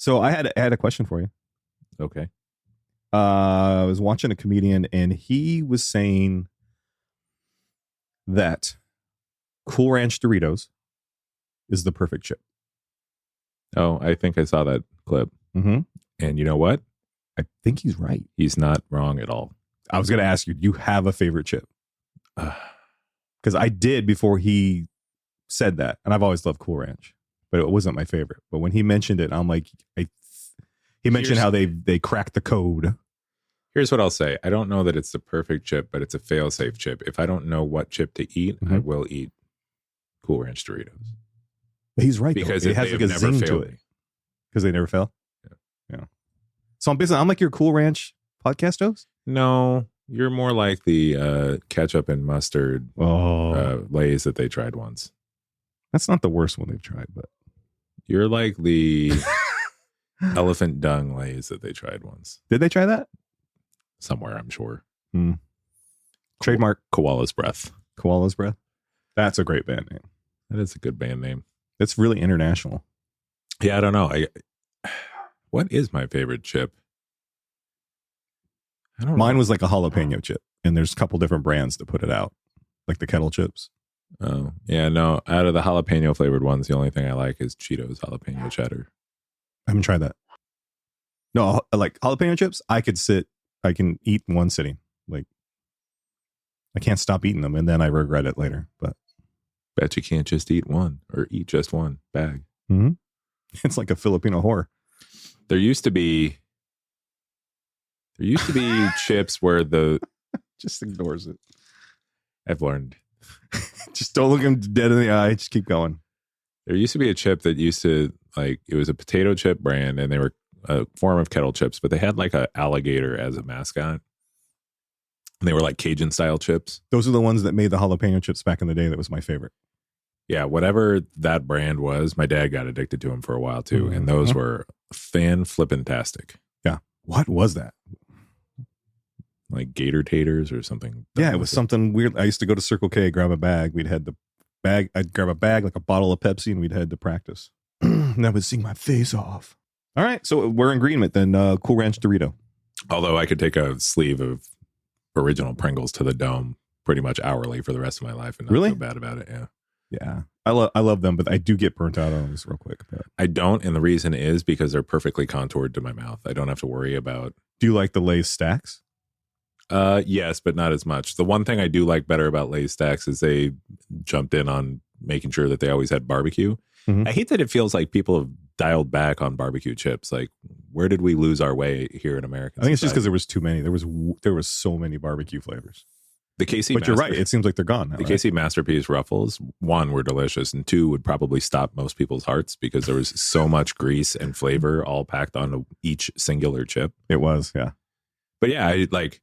So I had a question for you. Okay. I was watching a comedian and he was saying that Cool Ranch Doritos is the perfect chip. Oh, I think I saw that clip. Mm-hmm. And you know what? I think he's right. He's not wrong at all. I was going to ask you, do you have a favorite chip? Because I did before he said that. And I've always loved Cool Ranch, but it wasn't my favorite. But when he mentioned it, I'm like, he mentioned how they cracked the code. Here's what I'll say. I don't know that it's the perfect chip, but it's a fail-safe chip. If I don't know what chip to eat, I will eat Cool Ranch Doritos. But he's right, because it has like a zing to it. Because they never fail? Yeah. So I'm like your Cool Ranch podcast host? No, you're more like the ketchup and mustard Lay's that they tried once. That's not the worst one they've tried, but you're like the elephant dung Lay's that they tried once. Did they try that? Somewhere, I'm sure. Trademark. Koala's Breath. Koala's Breath. That's a great band name. That is a good band name. It's really international. Yeah, I don't know. What is my favorite chip? I don't know. Mine was like a jalapeno chip, and there's a couple different brands that put it out, like the kettle chips. Oh, yeah, no. Out of the jalapeno flavored ones, the only thing I like is Cheetos jalapeno cheddar. I haven't tried that. No, like jalapeno chips, I can eat in one sitting. Like, I can't stop eating them, and then I regret it later. But bet you can't just eat one or eat just one bag. Mm-hmm. It's like a Filipino whore. There used to be chips where just ignores it. I've learned. Just don't look him dead in the eye. Just keep going. There used to be a chip that used to, like, it was a potato chip brand, and they were a form of kettle chips, but they had like an alligator as a mascot. And they were like Cajun style chips. Those are the ones that made the jalapeno chips back in the day. That was my favorite. Yeah, whatever that brand was, my dad got addicted to them for a while too. And those were fan-flippin-tastic. Yeah. What was that? Like gator taters or something? Yeah, it was something weird. I used to go to Circle K, grab a bag. I'd grab a bag, like a bottle of Pepsi, and we'd head to practice. And I would sing my face off. All right, so we're in agreement then. Cool Ranch Dorito. Although I could take a sleeve of original Pringles to the dome pretty much hourly for the rest of my life and not feel bad about it. Yeah. Yeah. I love them, but I do get burnt out on this real quick. But I don't, and the reason is because they're perfectly contoured to my mouth. I don't have to worry about. Do you like the Lay's stacks? Yes, but not as much. The one thing I do like better about Lay's stacks is they jumped in on making sure that they always had barbecue. Mm-hmm. I hate that it feels like people have dialed back on barbecue chips. Like, where did we lose our way here in America? I think it's just because there was too many. There was so many barbecue flavors. The KC, but you're right. It seems like they're gone now. The KC Masterpiece Ruffles, one, were delicious, and two, would probably stop most people's hearts because there was so much grease and flavor all packed onto each singular chip. It was, yeah. But yeah, I like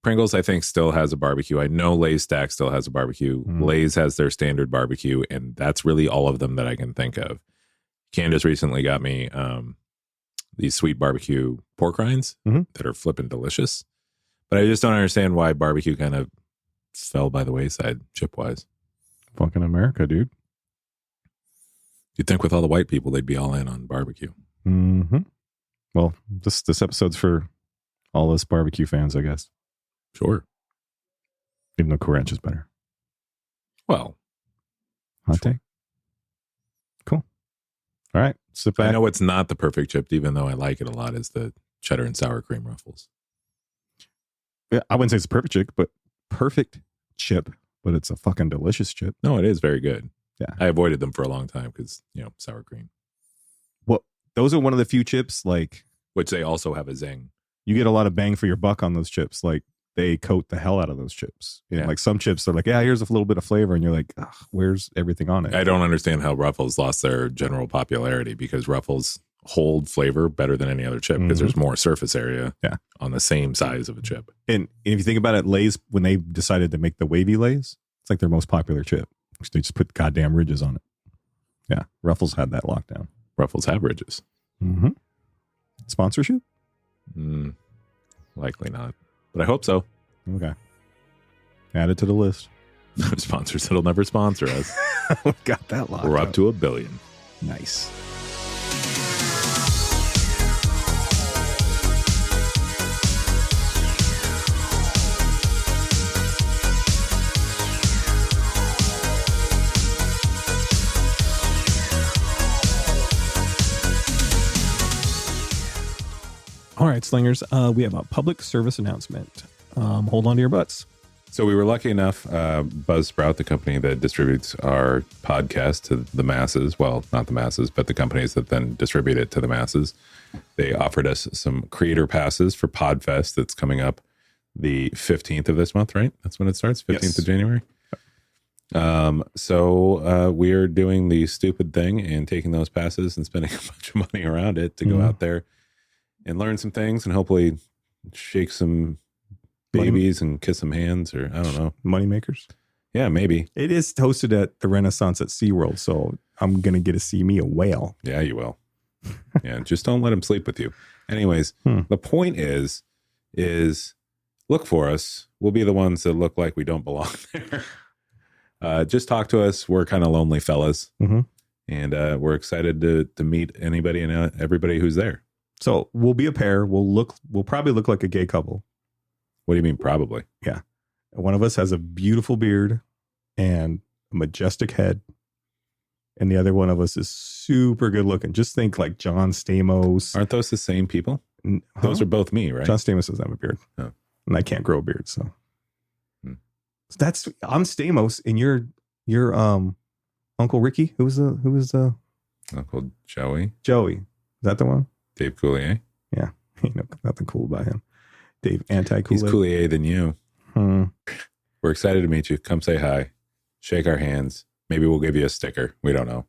Pringles. I think still has a barbecue. I know Lay's stack still has a barbecue. Lay's has their standard barbecue, and that's really all of them that I can think of. Candace recently got me these sweet barbecue pork rinds that are flippin' delicious. But I just don't understand why barbecue kind of fell by the wayside chip-wise. Fucking America, dude. You'd think with all the white people, they'd be all in on barbecue. Mm-hmm. Well, this episode's for all us barbecue fans, I guess. Sure. Even though Cool Ranch is better. Well. Hot take. Cool. All right. Sit back. I know it's not the perfect chip, even though I like it a lot, is the cheddar and sour cream Ruffles. Yeah, I wouldn't say it's a perfect chip, but it's a fucking delicious chip. No, it is very good. Yeah. I avoided them for a long time because, sour cream. Well, those are one of the few chips, like, which they also have a zing. You get a lot of bang for your buck on those chips. Like, they coat the hell out of those chips. Yeah. Like some chips are like, yeah, here's a little bit of flavor. And you're like, where's everything on it? I don't understand how Ruffles lost their general popularity because Ruffles hold flavor better than any other chip because there's more surface area on the same size of a chip. And if you think about it, Lay's, when they decided to make the wavy Lay's, it's like their most popular chip. They just put goddamn ridges on it. Yeah. Ruffles had that lockdown. Ruffles have ridges. Mm-hmm. Sponsorship? Likely not. But I hope so. Okay. Add it to the list. Sponsors that'll never sponsor us. Got that locked We're up to $1 billion. Nice. All right, Slangers, we have a public service announcement. Hold on to your butts. So we were lucky enough, Buzzsprout, the company that distributes our podcast to the masses, well, not the masses, but the companies that then distribute it to the masses, they offered us some creator passes for PodFest that's coming up the 15th of this month, right? That's when it starts, 15th of January. So we're doing the stupid thing and taking those passes and spending a bunch of money around it to go out there and learn some things and hopefully shake some babies and kiss some hands, or I don't know. Money makers? Yeah, maybe. It is hosted at the Renaissance at SeaWorld, so I'm going to get to see me a whale. Yeah, you will. Yeah, just don't let him sleep with you. Anyways, the point is look for us. We'll be the ones that look like we don't belong there. Just talk to us. We're kind of lonely fellas. And we're excited to meet anybody and everybody who's there. So we'll be a pair. We'll probably look like a gay couple. What do you mean probably? Yeah. One of us has a beautiful beard and a majestic head. And the other one of us is super good looking. Just think like John Stamos. Aren't those the same people? Those are both me, right? John Stamos doesn't have a beard. Oh. And I can't grow a beard, so. I'm Stamos and you're Uncle Ricky. Who was the Uncle Joey? Joey. Is that the one? Dave Coulier? Yeah. Ain't nothing cool about him. Dave anti-Kool-Aid. He's Coulier than you. We're excited to meet you. Come say hi. Shake our hands. Maybe we'll give you a sticker. We don't know.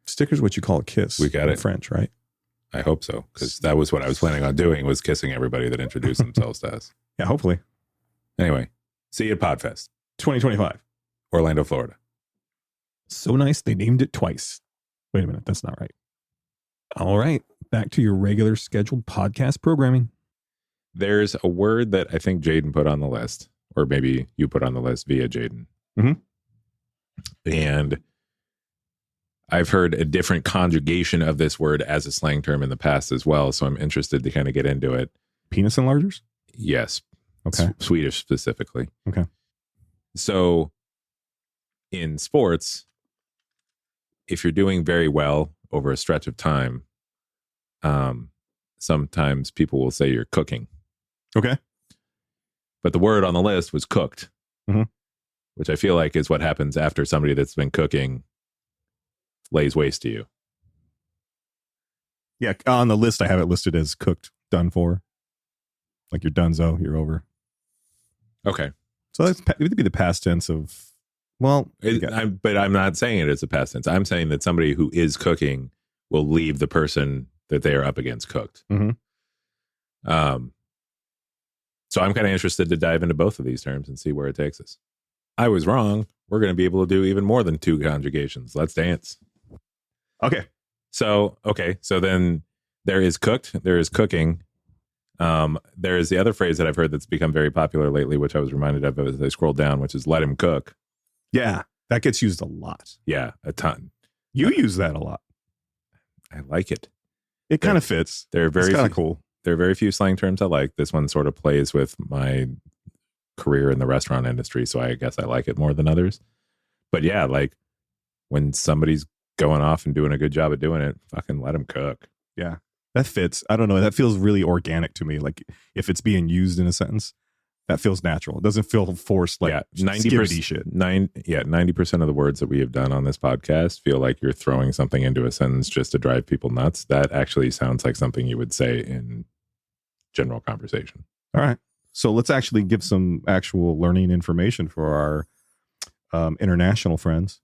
Sticker's what you call a kiss. We got in it. French, right? I hope so, because that was what I was planning on doing, was kissing everybody that introduced themselves to us. Yeah, hopefully. Anyway, see you at PodFest. 2025. Orlando, Florida. So nice, they named it twice. Wait a minute, that's not right. All right, back to your regular scheduled podcast programming. There's a word that I think Jaden put on the list, or maybe you put on the list via Jaden. And I've heard a different conjugation of this word as a slang term in the past as well. So I'm interested to kind of get into it. Penis enlargers? Yes. Okay. Swedish specifically. Okay. So in sports, if you're doing very well over a stretch of time, sometimes people will say you're cooking. Okay. But the word on the list was cooked, which I feel like is what happens after somebody that's been cooking lays waste to you. Yeah, on the list, I have it listed as cooked, done for. Like you're donezo, you're over. Okay. So it would be the past tense of, well. But I'm not saying it as a past tense. I'm saying that somebody who is cooking will leave the person that they are up against cooked. So I'm kind of interested to dive into both of these terms and see where it takes us. I was wrong. We're going to be able to do even more than 2 conjugations. Let's dance. Okay. So then there is cooked, there is cooking. There is the other phrase that I've heard that's become very popular lately, which I was reminded of as I scrolled down, which is let him cook. Yeah, that gets used a lot. Yeah, a ton. You use that a lot. I like it. It kind of fits. They're very kind of cool. There are very few slang terms I like. This one sort of plays with my career in the restaurant industry, so I guess I like it more than others. But yeah, like when somebody's going off and doing a good job of doing it, fucking let them cook. Yeah, that fits. I don't know. That feels really organic to me. Like if it's being used in a sentence, that feels natural. It doesn't feel forced. Like 90% shit. 90% of the words that we have done on this podcast feel like you're throwing something into a sentence just to drive people nuts. That actually sounds like something you would say in general conversation. All right. So let's actually give some actual learning information for our international friends.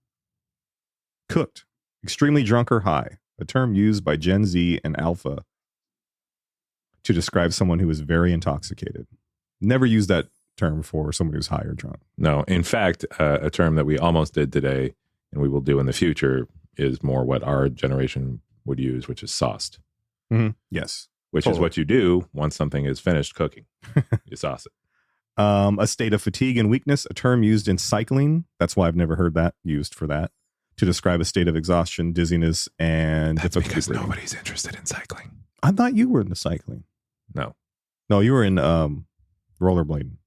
Cooked, extremely drunk or high, a term used by Gen Z and Alpha to describe someone who is very intoxicated. Never use that term for someone who's high or drunk. No, in fact, a term that we almost did today and we will do in the future is more what our generation would use, which is sauced. Yes. Which is what you do once something is finished cooking. You sauce it. A state of fatigue and weakness, a term used in cycling. That's why I've never heard that used for that. To describe a state of exhaustion, dizziness, and that's difficulty because breathing. nobody's interested in cycling. I thought you were into cycling. No, you were in rollerblading.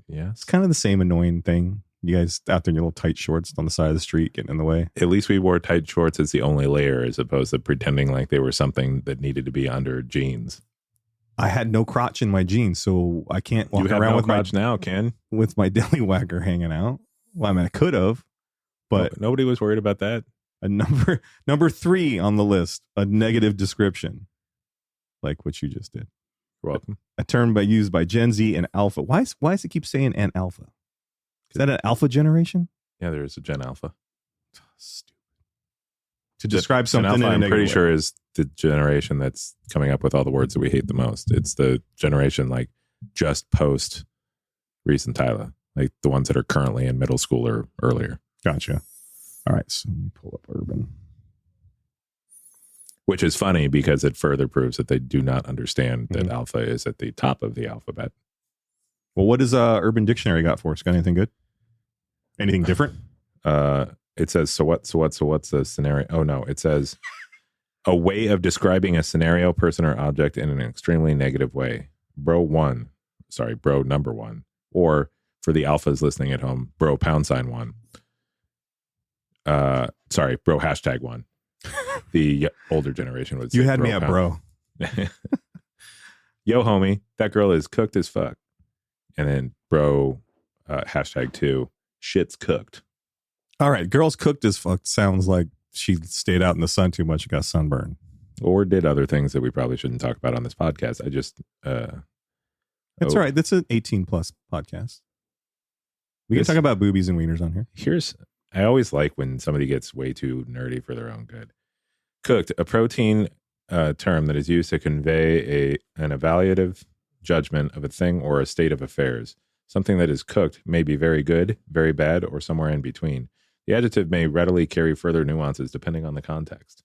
Yes. It's kind of the same annoying thing. You guys out there in your little tight shorts on the side of the street getting in the way. At least we wore tight shorts as the only layer, as opposed to pretending like they were something that needed to be under jeans. I had no crotch in my jeans, so I can't walk You have around no with crotch now, Ken. my deli whacker hanging out. Well, I mean, I could have, but Nobody was worried about that. a number 3 on the list, a negative description, like what you just did. You're welcome. A term used by Gen Z and Alpha. Why does it keep saying and Alpha? Is that an Alpha generation? Yeah, there is a Gen Alpha. Stupid. To describe Gen something Alpha, in a I'm negative pretty way. sure is the generation that's coming up with all the words that we hate the most. It's the generation like just post Reese and Tyler, like the ones that are currently in middle school or earlier. Gotcha. All right, so let me pull up Urban. Which is funny because it further proves that they do not understand that Mhm. alpha is at the top of the alphabet. Well, what does Urban Dictionary got for us? Got anything good? Anything different? It says, so what's the scenario? Oh, no. It says a way of describing a scenario, person, or object in an extremely negative way. Bro number 1. Or for the alphas listening at home, bro #1. Bro #1. The older generation would say You had me bro at pound. bro. Yo, homie, that girl is cooked as fuck. And then bro #2, shit's cooked. All right, girls cooked as fuck sounds like she stayed out in the sun too much and got sunburned. Or did other things that we probably shouldn't talk about on this podcast. I just That's all right. That's an 18 plus podcast. We can This- talk about boobies and wieners on here. I always like when somebody gets way too nerdy for their own good. Cooked, a protein term that is used to convey an evaluative judgment of a thing or a state of affairs. Something that is cooked may be very good, very bad, or somewhere in between. The adjective may readily carry further nuances depending on the context.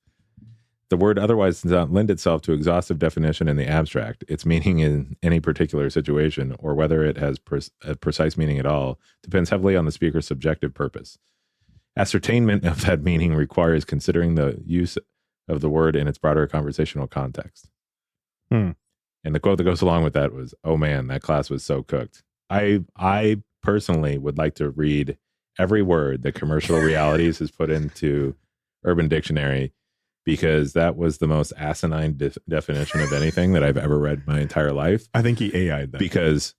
The word otherwise does not lend itself to exhaustive definition in the abstract. Its meaning in any particular situation, or whether it has a precise meaning at all, depends heavily on the speaker's subjective purpose. Ascertainment of that meaning requires considering the use of the word in its broader conversational context. Hmm. And the quote that goes along with that was, "Oh man, that class was so cooked." I personally would like to read every word that Commercial Realities has put into Urban Dictionary, because that was the most asinine definition of anything that I've ever read in my entire life. I think he AI'd that. Because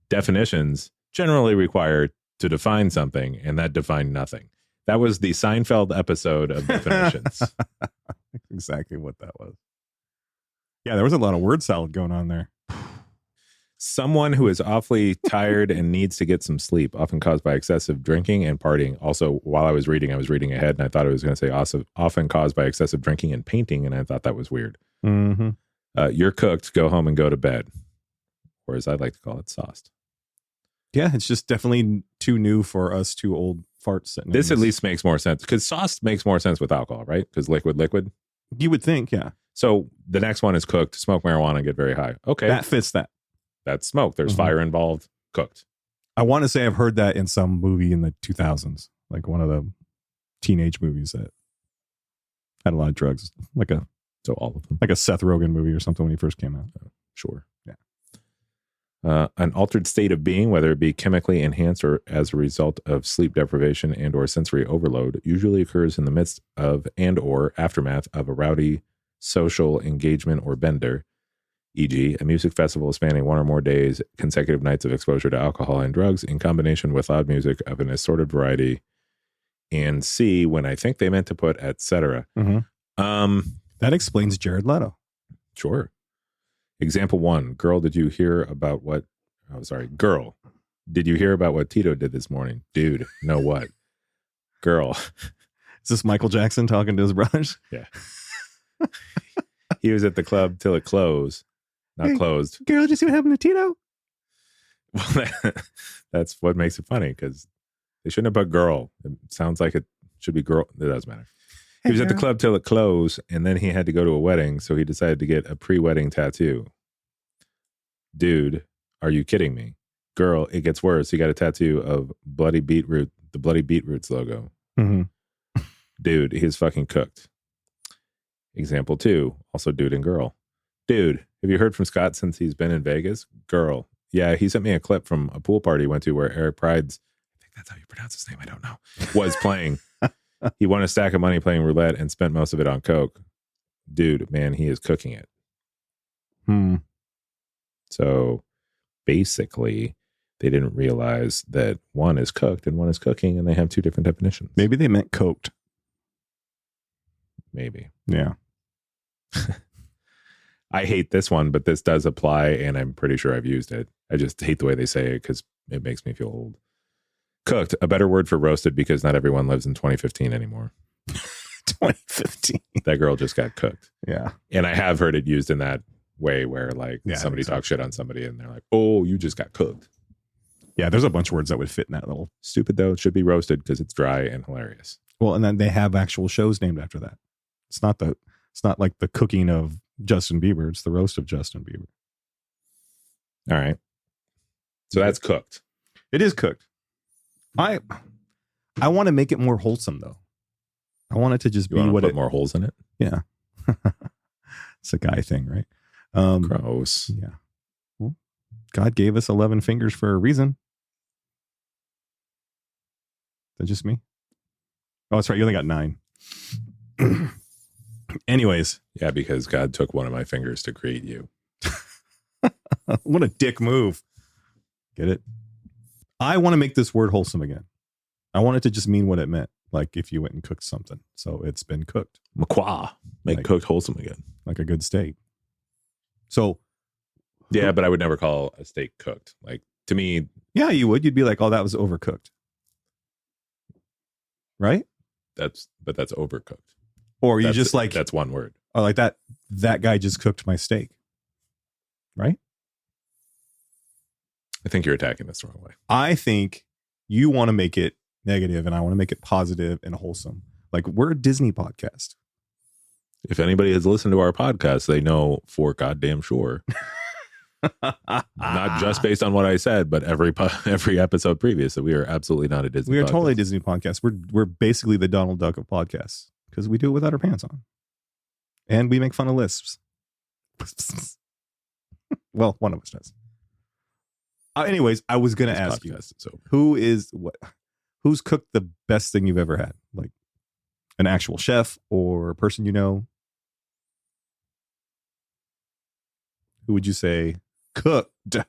definitions generally require to define something, and that defined nothing. That was the Seinfeld episode of definitions. Exactly what that was. Yeah, there was a lot of word salad going on there. Someone who is awfully tired and needs to get some sleep, often caused by excessive drinking and partying. Also, while I was reading ahead, and I thought it was going to say also often caused by excessive drinking and painting, and I thought that was weird. Mm-hmm. You're cooked, go home and go to bed. Or as I like to call it, sauced. Yeah, it's just definitely too new for us two old farts sitting. This in at least makes more sense, because sauced makes more sense with alcohol, right? Because liquid. you would think, yeah. So the next one is cooked, smoke marijuana and get very high. Okay. That fits that. That's smoke. There's Mhm. fire involved, cooked. I want to say I've heard that in some movie in the 2000s, like one of the teenage movies that had a lot of drugs, So all of them. like a Seth Rogen movie or something when he first came out. Sure. Yeah. An altered state of being, whether it be chemically enhanced or as a result of sleep deprivation and or sensory overload, usually occurs in the midst of and or aftermath of a rowdy social engagement or bender, e.g., a music festival spanning one or more days, consecutive nights of exposure to alcohol and drugs in combination with loud music of an assorted variety, and C, when I think they meant to put etc. That explains Jared Leto. Sure. Example 1. Girl, did you hear about what Tito did this morning? Dude, know what? Girl. Is this Michael Jackson talking to his brothers? Yeah. He was at the club till it closed. Not Hey. closed. Girl, did you see what happened to Tito? Well, that's what makes it funny, because they shouldn't have put girl. It sounds like it should be girl. It doesn't matter. He was at the club till it closed, and then he had to go to a wedding, so he decided to get a pre-wedding tattoo. Dude, are you kidding me? Girl, it gets worse. He got a tattoo of the Bloody Beetroots logo. Mm-hmm. Dude, he's fucking cooked. Example 2, also dude and girl. Dude, have you heard from Scott since he's been in Vegas? Girl, yeah, he sent me a clip from a pool party he went to where Eric Pride's, I think that's how you pronounce his name. I don't know. Was playing. He won a stack of money playing roulette and spent most of it on coke. Dude, man, he is cooking it. So basically, they didn't realize that one is cooked and one is cooking, and they have two different definitions. Maybe they meant coked. Maybe. Yeah. I hate this one, but this does apply, and I'm pretty sure I've used it. I just hate the way they say it because it makes me feel old. Cooked, a better word for roasted because not everyone lives in 2015 anymore. 2015. That girl just got cooked. Yeah. And I have heard it used in that way where like somebody talks shit on somebody and they're like, oh, you just got cooked. Yeah, there's a bunch of words that would fit in that little. Stupid though. It should be roasted because it's dry and hilarious. Well, and then they have actual shows named after that. It's not like the cooking of Justin Bieber. It's the roast of Justin Bieber. All right. So that's cooked. It is cooked. I want to make it more wholesome though. I want it to just be what put more holes in it. Yeah. It's a guy thing, right? Gross. Yeah. Well, God gave us 11 fingers for a reason. Is that just me? Oh, that's right. You only got 9. Anyways. Yeah, because God took one of my fingers to create you. What a dick move. Get it? I want to make this word wholesome again. I want it to just mean what it meant. Like if you went and cooked something. So it's been cooked. Maquah. Make cooked wholesome again. Like a good steak. So. Yeah, but I would never call a steak cooked. Like to me. Yeah, you would. You'd be like, oh, that was overcooked. Right? That's overcooked. Or you just like. That's one word. Or like that guy just cooked my steak. Right? I think you're attacking this the wrong way. I think you want to make it negative and I want to make it positive and wholesome. Like we're a Disney podcast. If anybody has listened to our podcast, they know for goddamn sure. Not just based on what I said, but every episode previous that we are absolutely not a Disney. We are podcast. totally a Disney podcast. We're basically the Donald Duck of podcasts because we do it without our pants on, and we make fun of lisps. Well, one of us does. Anyways, I was going to ask you, who's cooked the best thing you've ever had? Like an actual chef or a person you know? Who would you say cooked the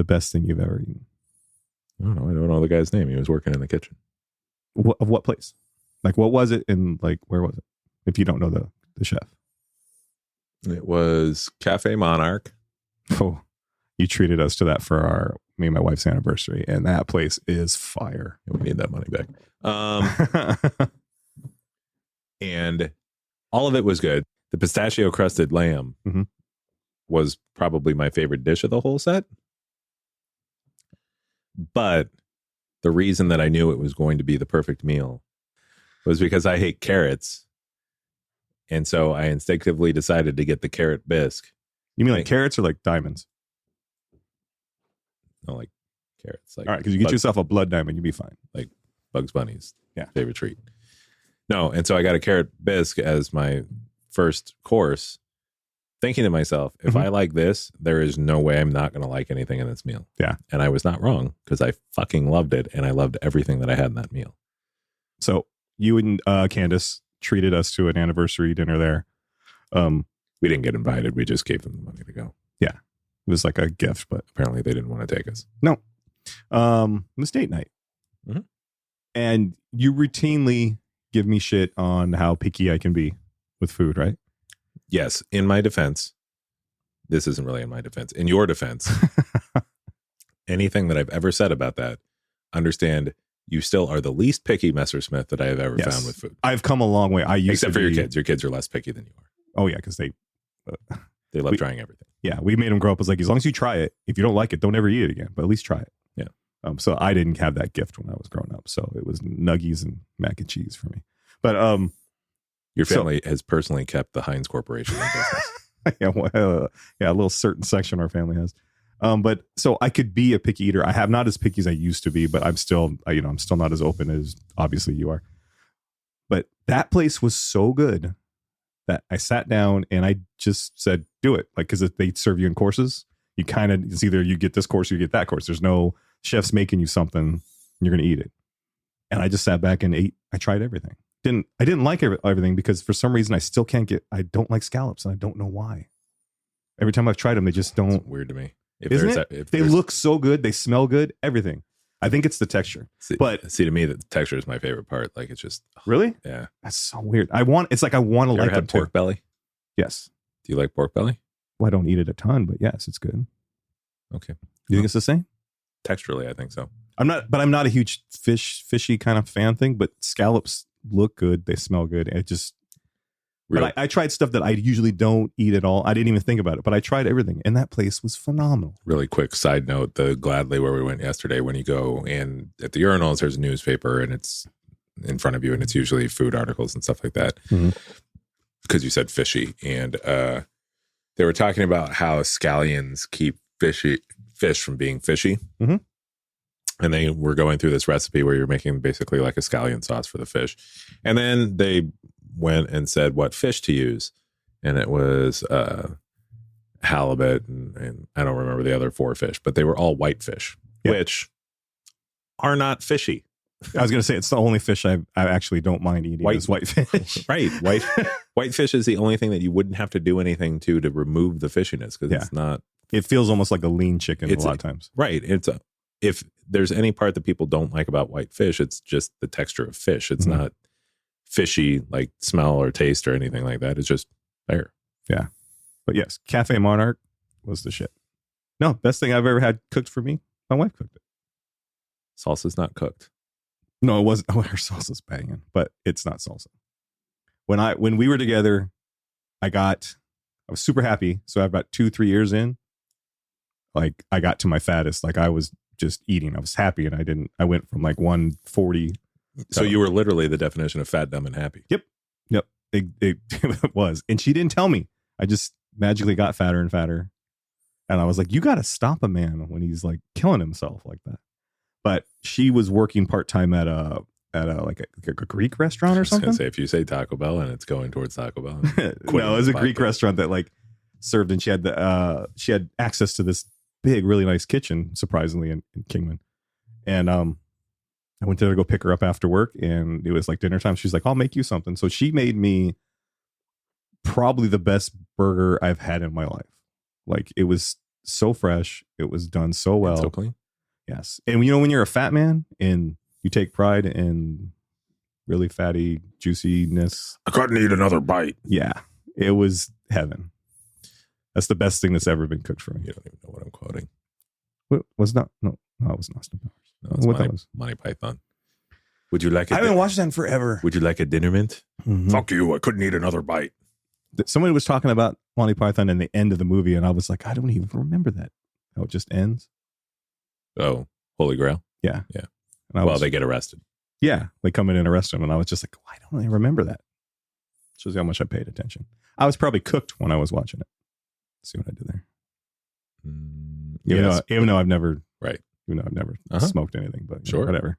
best thing you've ever eaten? I don't know. I don't know the guy's name. He was working in the kitchen. Of what place? Like what was it and like where was it? If you don't know the chef. It was Cafe Monarch. Oh, you treated us to that for me and my wife's anniversary, and that place is fire. We need that money back. And all of it was good. The pistachio crusted lamb was probably my favorite dish of the whole set. But the reason that I knew it was going to be the perfect meal was because I hate carrots. And so I instinctively decided to get the carrot bisque. You mean like carrots or like diamonds? No, like carrots. Like all right, because you get yourself a blood diamond, you'll be fine. Like Bugs Bunny's Yeah. favorite treat. No, and so I got a carrot bisque as my first course, thinking to myself, if I like this, there is no way I'm not going to like anything in this meal. Yeah. And I was not wrong because I fucking loved it, and I loved everything that I had in that meal. So you and Candace treated us to an anniversary dinner there. We didn't get invited. We just gave them the money to go. Yeah. It was like a gift, but apparently they didn't want to take us. No. It was date night. And you routinely give me shit on how picky I can be with food, right? Yes. In my defense, this isn't really in my defense. In your defense, anything that I've ever said about that, understand you still are the least picky Messersmith that I have ever found with food. I've come a long way. Except for your kids. Your kids are less picky than you are. Oh, yeah, because they love trying everything. Yeah, we made them grow up as like, as long as you try it, if you don't like it, don't ever eat it again, but at least try it. Yeah. So I didn't have that gift when I was growing up. So it was nuggies and mac and cheese for me. But your family has personally kept the Heinz Corporation in business. Yeah, a little certain section our family has. But so I could be a picky eater. I have not as picky as I used to be, but I'm still not as open as obviously you are. But that place was so good that I sat down and I just said, do it. Like, because if they serve you in courses, it's either you get this course or you get that course. There's no chefs making you something. You're going to eat it. And I just sat back and ate. I tried everything. I didn't like everything because for some reason I don't like scallops and I don't know why. Every time I've tried them, they just don't. It's weird to me. Isn't it? They look so good. They smell good. Everything. I think it's the texture. But to me, the texture is my favorite part. Like it's just really, yeah. That's so weird. It's like I want to like them pork belly. Yes. Do you like pork belly? Well, I don't eat it a ton, but yes, it's good. Okay. You think it's the same? Texturally, I think so. I'm not a huge fishy kind of fan thing, but scallops look good. They smell good. But I tried stuff that I usually don't eat at all. I didn't even think about it, but I tried everything. And that place was phenomenal. Really quick side note, the Gladly where we went yesterday, when you go and at the urinals, there's a newspaper and it's in front of you and it's usually food articles and stuff like that. Because you said fishy. And they were talking about how scallions keep fish from being fishy. Mm-hmm. And they were going through this recipe where you're making basically like a scallion sauce for the fish. And then they went and said what fish to use. And it was halibut and I don't remember the other 4 fish, but they were all white fish, which are not fishy. I was going to say it's the only fish I actually don't mind eating is white fish. Right. White fish is the only thing that you wouldn't have to do anything to remove the fishiness because it's not. It feels almost like a lean chicken a lot of times. Right. If there's any part that people don't like about white fish, it's just the texture of fish. It's not fishy like smell or taste or anything like that. It's just there. Yeah. But yes, Cafe Monarch was the shit. No, best thing I've ever had cooked for me. My wife cooked it. Salsa's not cooked. No, it wasn't. Oh, her salsa's banging, but it's not salsa. When we were together, I was super happy. So about 2-3 years in, like I got to my fattest. Like I was just eating. I was happy and I went from like 140. So you were literally the definition of fat, dumb, and happy. Yep. It was. And she didn't tell me. I just magically got fatter and fatter. And I was like, you got to stop a man when he's like killing himself like that. But she was working part-time at a Greek restaurant or something. I was gonna say, if you say Taco Bell and it's going towards Taco Bell. No, it was a Greek restaurant that like served, and she had access to this big, really nice kitchen, surprisingly, in Kingman. And I went there to go pick her up after work, and it was like dinner time. She's like, I'll make you something. So she made me probably the best burger I've had in my life. Like it was so fresh. It was done so well. And so clean. Yes. And when you're a fat man and you take pride in really fatty juiciness. I couldn't eat another bite. Yeah. It was heaven. That's the best thing that's ever been cooked for me. You don't even know what I'm quoting. What was not? No, it was Austin Powers. No, it's what that was? Monty Python. Would you like? I haven't watched that in forever. Would you like a dinner mint? Mm-hmm. Fuck you! I couldn't eat another bite. Somebody was talking about Monty Python in the end of the movie, and I was like, I don't even remember that. How it just ends. Oh, Holy Grail. Yeah. And they get arrested. Yeah, they come in and arrest him, and I was just like, why don't I remember that? Shows you how much I paid attention. I was probably cooked when I was watching it. See what I did there. Even though I've never smoked anything, but sure, whatever.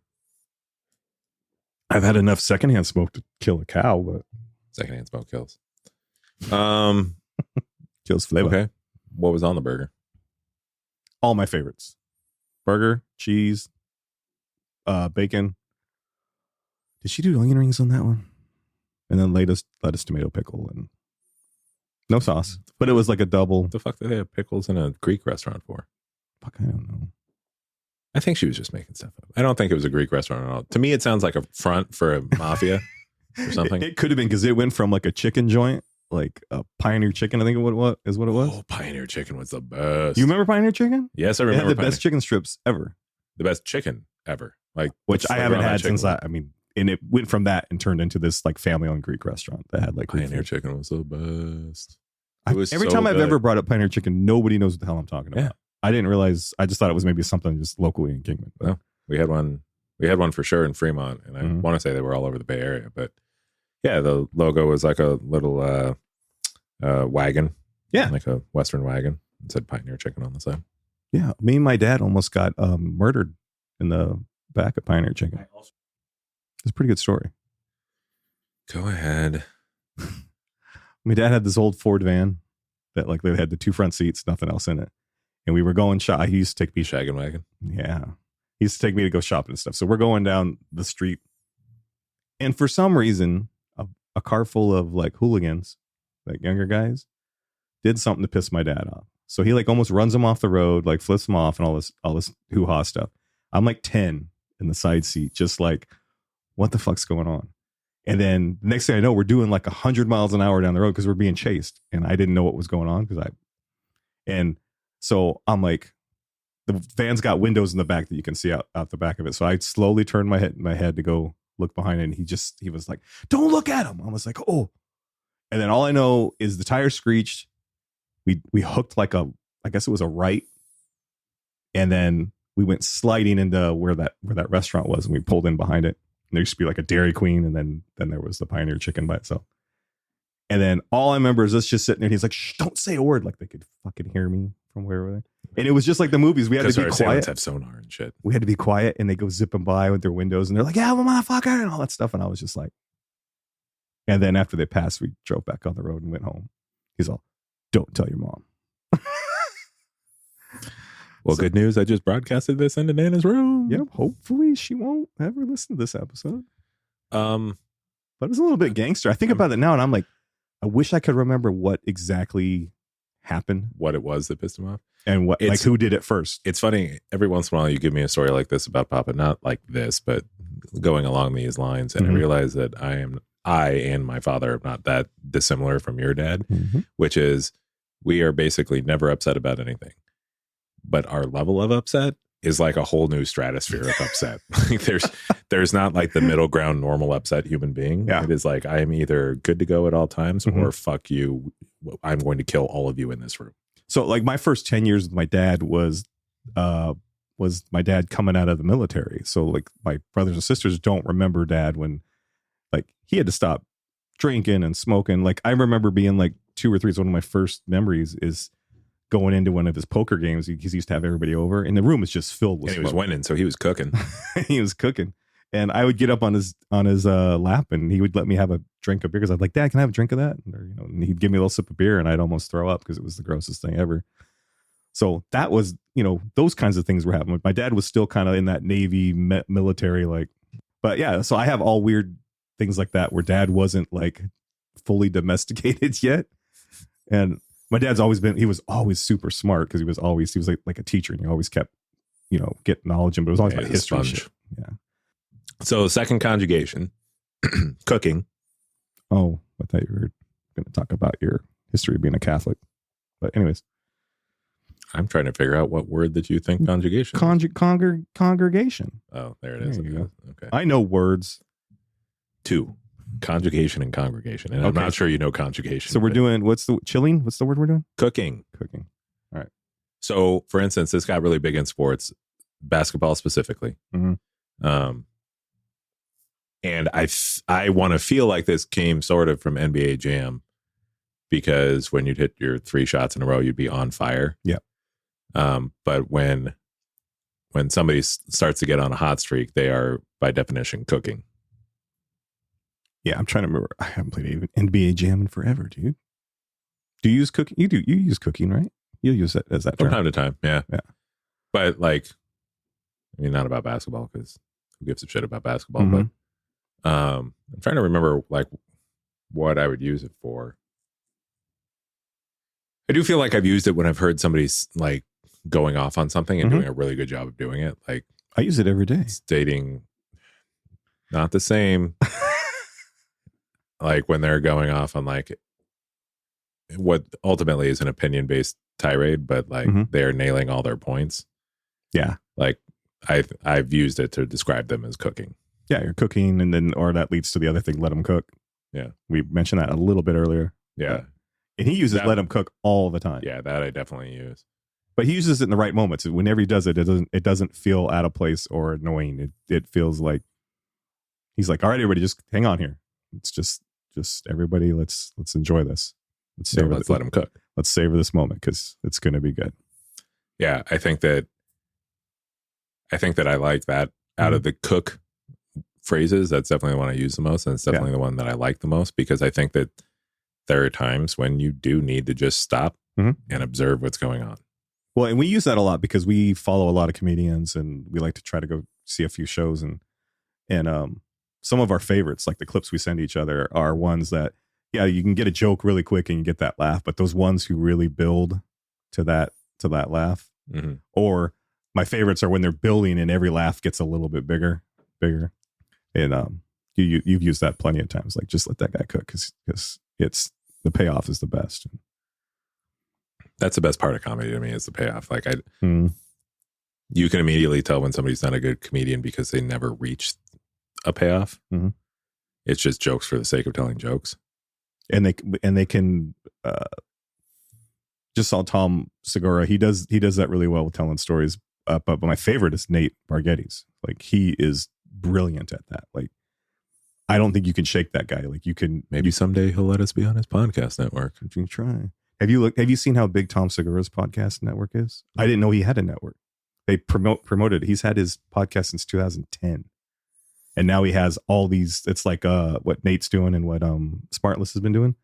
I've had enough secondhand smoke to kill a cow, but secondhand smoke kills. Kills flavor. Okay, what was on the burger? All my favorites: burger, cheese, bacon. Did she do onion rings on that one? And then lettuce, tomato, pickle, and no sauce. But it was like a double. What the fuck did they have pickles in a Greek restaurant for? Fuck, I don't know. I think she was just making stuff up. I don't think it was a Greek restaurant at all. To me, it sounds like a front for a mafia or something. It could have been because it went from like a chicken joint, like a Pioneer Chicken, I think is what it was. Oh, Pioneer Chicken was the best. You remember Pioneer Chicken? Yes, I remember. It had the best chicken strips ever. The best chicken ever. Which I haven't had since and it went from that and turned into this like family-owned Greek restaurant that had like Pioneer Chicken was the best. Every time I've ever brought up Pioneer Chicken, nobody knows what the hell I'm talking about. Yeah. I didn't realize. I just thought it was maybe something just locally in Kingman. But. No, we had one. We had one for sure in Fremont, and I want to say they were all over the Bay Area. But yeah, the logo was like a little wagon. Yeah, like a Western wagon. It said Pioneer Chicken on the side. Yeah, me and my dad almost got murdered in the back of Pioneer Chicken. It's a pretty good story. Go ahead. My dad had this old Ford van that like they had the 2 front seats, nothing else in it. And we were going shop. He used to take me shaggin' wagon. Yeah. He used to take me to go shopping and stuff. So we're going down the street, and for some reason, a car full of like hooligans, like younger guys, did something to piss my dad off. So he like almost runs him off the road, like flips him off, and all this hoo-ha stuff. I'm like 10 in the side seat, just like, what the fuck's going on? And then the next thing I know, we're doing like 100 miles an hour down the road because we're being chased, and I didn't know what was going on and so I'm like, the van's got windows in the back that you can see out the back of it. So I slowly turned my head to go look behind it, and he was like, "Don't look at him." I was like, "Oh," and then all I know is the tire screeched. We hooked like I guess it was a right, and then we went sliding into where that restaurant was, and we pulled in behind it. And there used to be like a Dairy Queen, and then there was the Pioneer Chicken by itself. And then all I remember is us just sitting there. And he's like, "Shh, don't say a word." Like they could fucking hear me from where we were. And it was just like the movies. We had to be quiet. Have sonar and shit. We had to be quiet, and they go zipping by with their windows, and they're like, "Yeah, well, motherfucker," and all that stuff. And I was just like, and then after they passed, we drove back on the road and went home. He's all, "Don't tell your mom." Well, good news. I just broadcasted this into Nana's room. Yep. Hopefully she won't ever listen to this episode. Um, But it's a little bit gangster. I think about it now, and I'm like, I wish I could remember what exactly happened, what it was that pissed him off, and what like who did it first. It's funny. Every once in a while, you give me a story like this about Papa, not like this, but going along these lines, and I realize that I and my father are not that dissimilar from your dad, which is we are basically never upset about anything. But our level of upset is like a whole new stratosphere of upset. Like there's not like the middle ground normal upset human being. Yeah. It is like I am either good to go at all times or fuck you. I'm going to kill all of you in this room. So like my first 10 years with my dad was my dad coming out of the military. So like my brothers and sisters don't remember dad when like he had to stop drinking and smoking. Like I remember being like 2 or 3. It's one of my first memories is going into one of his poker games because he used to have everybody over, and the room was just filled with smoke. He was winning, so he was cooking. He was cooking, and I would get up on his lap, and he would let me have a drink of beer because I'd like, "Dad, can I have a drink of that?" And he'd give me a little sip of beer, and I'd almost throw up because it was the grossest thing ever. So that was, those kinds of things were happening. My dad was still kind of in that Navy military, like, but yeah. So I have all weird things like that where dad wasn't like fully domesticated yet, and my dad's he was always super smart because he was like a teacher, and he always kept, get knowledge, but it was always about history shit. Yeah. So second conjugation, cooking. Oh, I thought you were going to talk about your history of being a Catholic. But anyways. I'm trying to figure out what word that you think conjugation congregation. Oh, there it is. There you go. Okay. I know words. 2. Conjugation and congregation. And I'm not sure you know conjugation. So we're doing, what's the word we're doing? Cooking. All right. So for instance, this got really big in sports, basketball specifically. And I want to feel like this came sort of from NBA Jam, because when you'd hit your 3 shots in a row, you'd be on fire. Yeah. But when somebody starts to get on a hot streak, they are by definition cooking. Yeah, I'm trying to remember. I haven't played even NBA Jam in forever, dude. Do you use cooking? You do. You use cooking, right? You use it as that term. From time to time, yeah. Yeah. But like, I mean, not about basketball, because who gives a shit about basketball? But I'm trying to remember like what I would use it for. I do feel like I've used it when I've heard somebody like going off on something and doing a really good job of doing it. Like I use it every day. Stating not the same. Like when they're going off on like what ultimately is an opinion-based tirade, but like they're nailing all their points. Yeah. Like I've used it to describe them as cooking. Yeah, you're cooking, and then, or that leads to the other thing, let them cook. Yeah. We mentioned that a little bit earlier. Yeah. And he uses let them cook all the time. Yeah, that I definitely use. But he uses it in the right moments. Whenever he does it, it doesn't feel out of place or annoying. It feels like he's like, all right, everybody, just hang on here. It's just everybody, let's enjoy this. Let's let him cook. Let's savor this moment because it's going to be good. Yeah, I think that I like that out of the cook phrases. That's definitely the one I use the most, and it's definitely the one that I like the most, because I think that there are times when you do need to just stop and observe what's going on. Well, and we use that a lot because we follow a lot of comedians and we like to try to go see a few shows and some of our favorites, like the clips we send each other, are ones that, yeah, you can get a joke really quick and you get that laugh, but those ones who really build to that laugh. Mm-hmm. Or my favorites are when they're building and every laugh gets a little bit bigger. And you've used that plenty of times. Like, just let that guy cook because it's the payoff is the best. That's the best part of comedy to me, is the payoff. Like, you can immediately tell when somebody's not a good comedian because they never reach a payoff. Mm-hmm. It's just jokes for the sake of telling jokes. And they can just saw Tom Segura. He does that really well with telling stories. But my favorite is Nate Bargatze's. Like, he is brilliant at that. Like, I don't think you can shake that guy. Like, you can. Maybe someday he'll let us be on his podcast network. You can try. Have you seen how big Tom Segura's podcast network is? I didn't know he had a network. They promoted it. He's had his podcast since 2010. And now he has all these. It's like what Nate's doing and what Smartless has been doing.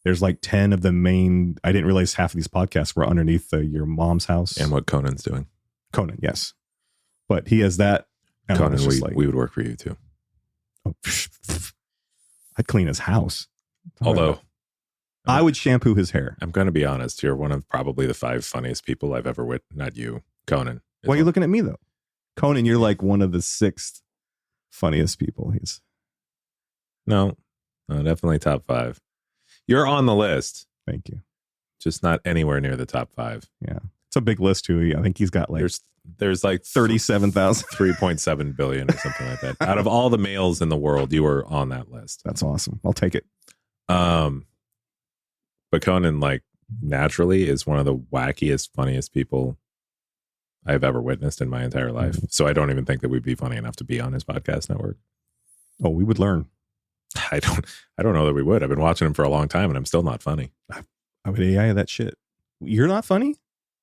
There's like 10 of the main. I didn't realize half of these podcasts were underneath your mom's house. And what Conan's doing. Conan, yes. But he has that. Conan, we would work for you too. Oh, I'd clean his house. Although I would shampoo his hair. I'm going to be honest. You're one of probably the 5 funniest people I've ever witnessed. Not you, Conan. Why are you looking at me though? Conan, you're like one of the 6th funniest people. No, definitely top 5. You're on the list. Thank you. Just not anywhere near the top 5. Yeah. It's a big list too. I think he's got like there's like 37,000, 3.7 billion or something like that. Out of all the males in the world, you were on that list. That's awesome. I'll take it. But Conan, like, naturally is one of the wackiest, funniest people I've ever witnessed in my entire life. Mm-hmm. So I don't even think that we'd be funny enough to be on his podcast network. Oh, we would learn. I don't know that we would. I've been watching him for a long time and I'm still not funny. I would AI that shit. You're not funny?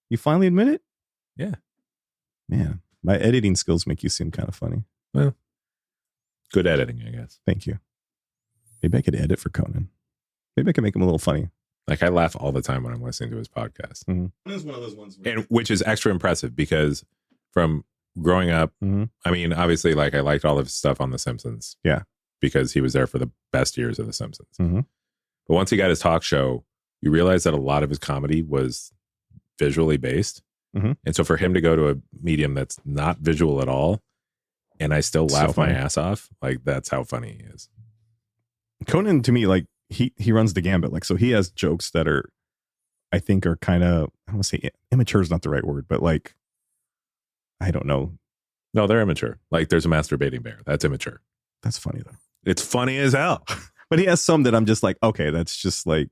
You finally admit it? Yeah. Man, my editing skills make you seem kind of funny. Well, good editing, I guess. Thank you. Maybe I could edit for Conan. Maybe I could make him a little funny. Like, I laugh all the time when I'm listening to his podcast. Mm-hmm. It's one of those ones and which is extra impressive because from growing up, mm-hmm. I mean, obviously, like, I liked all of his stuff on The Simpsons. Yeah. Because he was there for the best years of The Simpsons. Mm-hmm. But once he got his talk show, you realize that a lot of his comedy was visually based. Mm-hmm. And so for him to go to a medium that's not visual at all, and I still laugh my ass off, like, that's how funny he is. Conan, to me, like, he runs the gambit. Like, so he has jokes that are, I think, are kind of, I don't want to say immature is not the right word, but like, I don't know. No, they're immature. Like, there's a masturbating bear. That's immature. That's funny though. It's funny as hell. But he has some that I'm just like, okay, that's just like,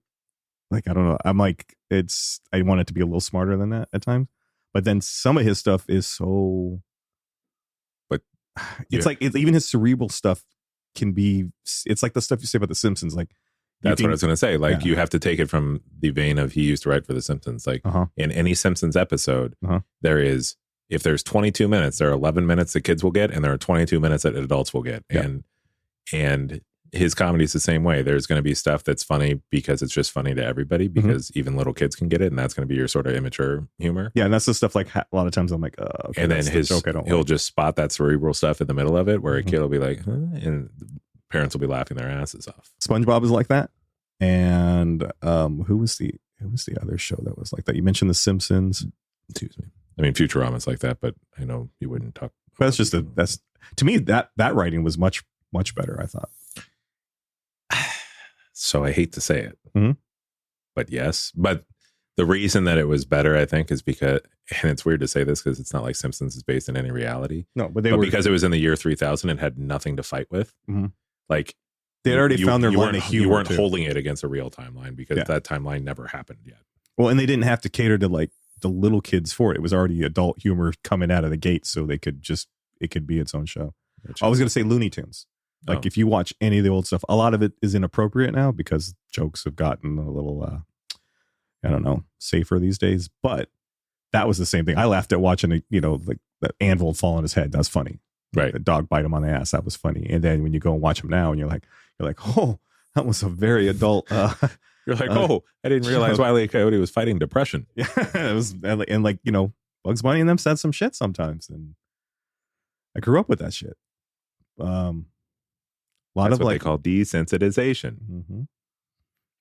I don't know. I'm like, I want it to be a little smarter than that at times. But then some of his stuff is so, but it's like, even his cerebral stuff can be, it's like the stuff you say about The Simpsons. Like, that's what I was going to say. Like, you have to take it from the vein of he used to write for The Simpsons. Like, in any Simpsons episode, there is, if there's 22 minutes, there are 11 minutes that kids will get, and there are 22 minutes that adults will get. Yeah. And his comedy is the same way. There's going to be stuff that's funny because it's just funny to everybody, because even little kids can get it, and that's going to be your sort of immature humor. Yeah, and that's the stuff, like, a lot of times I'm like, okay, and then he'll just spot that cerebral stuff in the middle of it, where a kid will be like, huh? And parents will be laughing their asses off. SpongeBob is like that. And who was the other show that was like that? You mentioned The Simpsons. Excuse me. I mean, Futurama's like that, but I know you wouldn't talk. But that's just that's to me, that writing was much better, I thought. So I hate to say it, mm-hmm. but yes. But the reason that it was better, I think, is because, and it's weird to say this because it's not like Simpsons is based in any reality. No, but because it was in the year 3000 and had nothing to fight with. Mm-hmm. Like, they had already found their line of humor. You weren't holding it against a real timeline because that timeline never happened yet. Well, and they didn't have to cater to like the little kids for it. It was already adult humor coming out of the gate, so it could be its own show. I was going to say Looney Tunes. Like, if you watch any of the old stuff, a lot of it is inappropriate now because jokes have gotten a little, I don't know, safer these days. But that was the same thing. I laughed at watching it, like that anvil fall on his head. That's funny. Right. The dog bite him on the ass. That was funny. And then when you go and watch him now, and you're like, oh, that was a very adult. You're like, oh, I didn't realize Wile E. Coyote was fighting depression. Yeah, it was, and like, you know, Bugs Bunny and them said some shit sometimes, and I grew up with that shit. A lot That's of what like they call desensitization. Mm-hmm.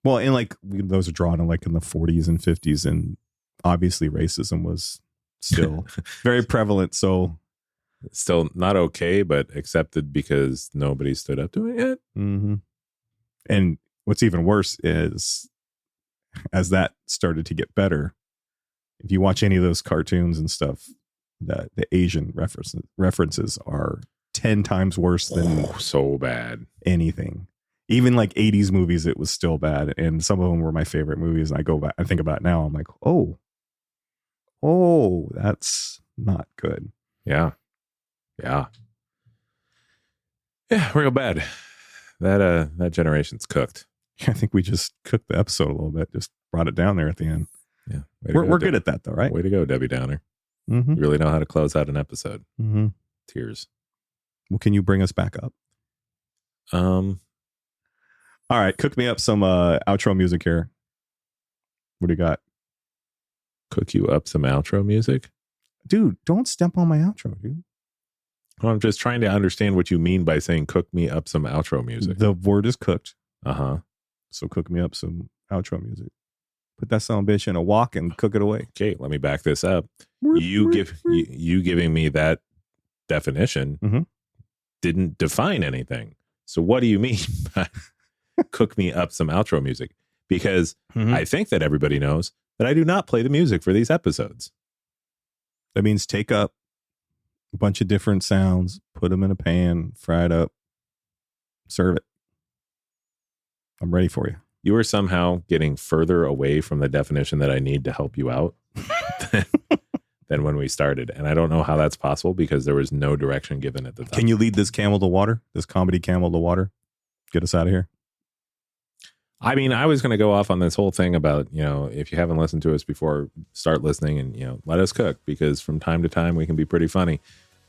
Well, and like those are drawn in like in the 40s and 50s, and obviously racism was still very prevalent. So Still not okay, but accepted because nobody stood up to it yet. mm-hmm. And what's even worse is, as that started to get better, if you watch any of those cartoons and stuff, that the Asian references are 10 times worse than So bad. anything. Even like 80s movies, it was still bad. And some of them were my favorite movies. And I go back, I think about it now. I'm like, oh, that's not good. Yeah. Real bad. That generation's cooked. I think we just cooked the episode a little bit, just brought it down there at the end. Yeah. We're good at that though, right? Way to go, Debbie Downer. Mm-hmm. You really know how to close out an episode. Mm-hmm. Tears. Well, can you bring us back up? All right, cook me up some outro music here. What do you got? Cook you up some outro music? Dude, don't step on my outro, dude. Well, I'm just trying to understand what you mean by saying cook me up some outro music. The word is cooked. Uh-huh. So cook me up some outro music. Put that son of a bitch in a wok and cook it away. Okay, let me back this up. You giving me that definition didn't define anything. So what do you mean by cook me up some outro music? Because I think that everybody knows that I do not play the music for these episodes. That means take up a bunch of different sounds, put them in a pan, fry it up, serve it. I'm ready for you. You are somehow getting further away from the definition that I need to help you out than when we started. And I don't know how that's possible because there was no direction given at the time. Can you lead this camel to water? This comedy camel to water? Get us out of here. I mean, I was going to go off on this whole thing about, you know, if you haven't listened to us before, start listening and, you know, let us cook because from time to time we can be pretty funny.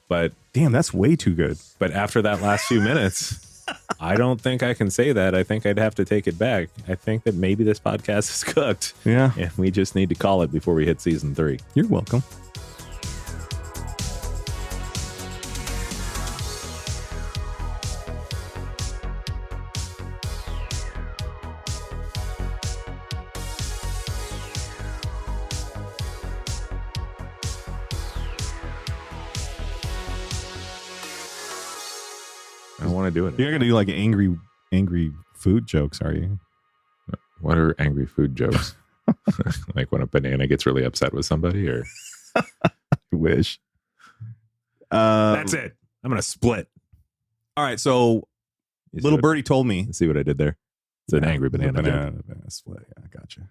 But damn, that's way too good. But after that last few minutes, I don't think I can say that. I think I'd have to take it back. I think that maybe this podcast is cooked. Yeah. And we just need to call it before we hit season 3. You're welcome. I don't want to do it. You're not going to do like angry food jokes, are you? What are angry food jokes? Like when a banana gets really upset with somebody, or I wish. That's it. I'm going to split. All right. So little birdie told me. See what I did there? It's an angry banana. Banana split. Yeah, I gotcha.